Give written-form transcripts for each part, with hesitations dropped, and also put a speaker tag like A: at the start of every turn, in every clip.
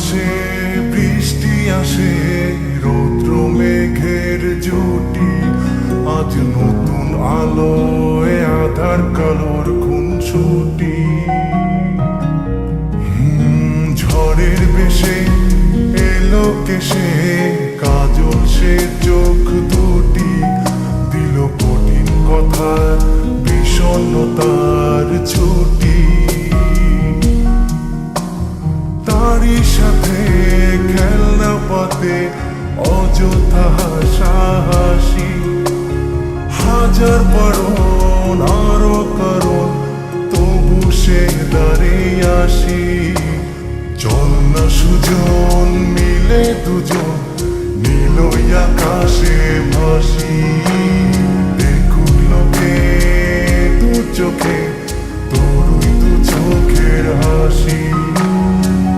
A: আকাশে বৃষ্টি আসে, রৌদ্র মেঘের জুটি, আজ নতুন আলোয় আধার কালোর খুনসুটি। ঝড়ের বেশে এলো কেশে, কাজল সে চোখ দুটি, দিল কঠিন কথা বিষণ্ণতার ছুটি। তারই সাথে খেলনা পাতে অযথা হাসাহাসি, হাজার বারণ আরো কারণ তবু সে দাঁড়িয়ে আসি। চল না সুজন মিলে দুজন, নীলই আকাশে ভাসি, দেখুক লোকে দু চোখে তোরই দু চোখের হাসি।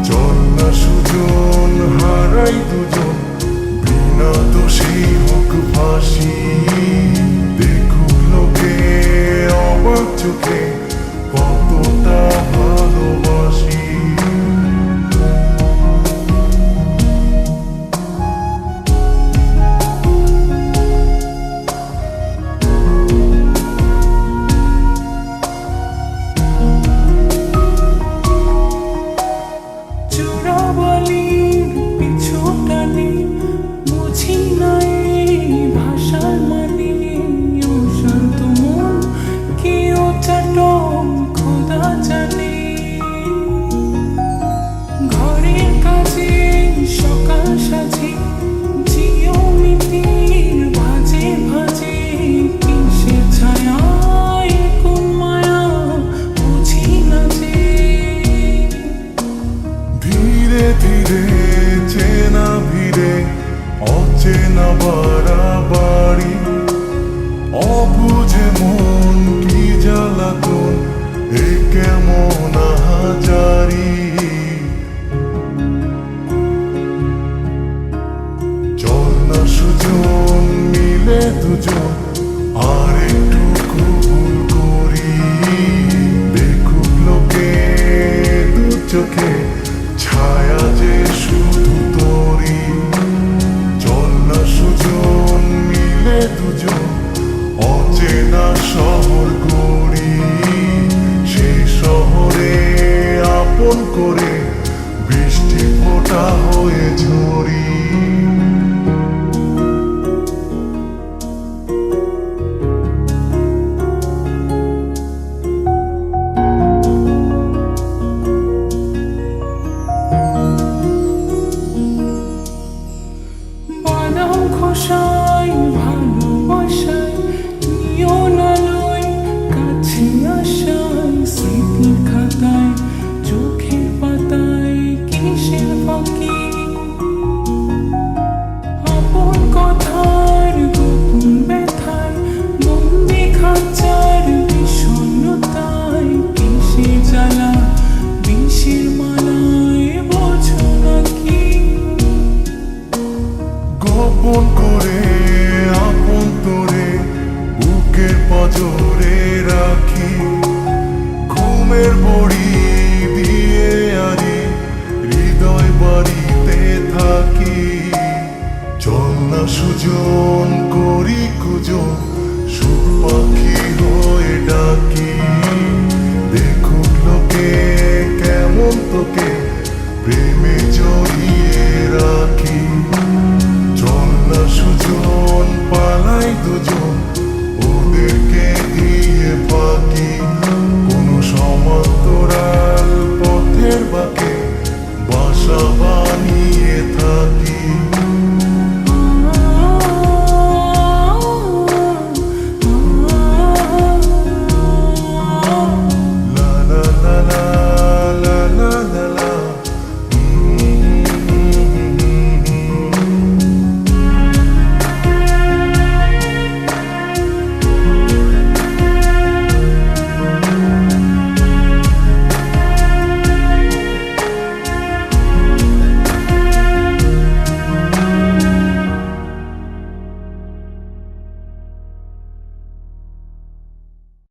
A: চল না সুজন হারাই দুজন, বিনা দোষী হোক ফাঁসি, দেখুক লোকে অবাক চোখে কতটা ভালোবাসি। চেনা ভিড়ে অচেনা বাড়াবাড়ি, অবুঝে মন কি জ্বালাতন এ কেমন আহাজারি। চল না সুজন মিলে দুজন আর একটু কবুল করি, দেখুক লোকে দু চোখে ছায়া যে শুধু তোরি। চল না সুজন মিলে দুজন অচেনা শহর গড়ি, সেই শহরে আপন করে বৃষ্টি ফোঁটা হয়ে ঝরি।
B: ভালোবাসায় নিয়ন আলোয় কাছে আসায়, স্মৃতির খাতায় চোখের পাতায় কিসের ফাঁকি, আপন কথার গোপন ব্যথায় বন্দি খাঁচার বিষণ্ণতায়, কিসের জ্বালা বিষের মালায় বোঝো নাকি।
A: গোপন করে আপন তোরে বুকের পাঁজরে রাখি, ঘুমের বড়ি দিয়ে আরি হৃদয় বাড়িতে থাকি। চল না সুজন করি কুজন, সুখ পাখি হয়ে ডাকি, দেখুক লোকে কেমন তোকে প্রেমে জড়িয়ে রাখি। চল না সুজন পালাই দুজন, ওদেরকে দিয়ে বাকি, কোনো সমান্তরাল পথের বাঁকে বাসা বানিয়ে থাকি।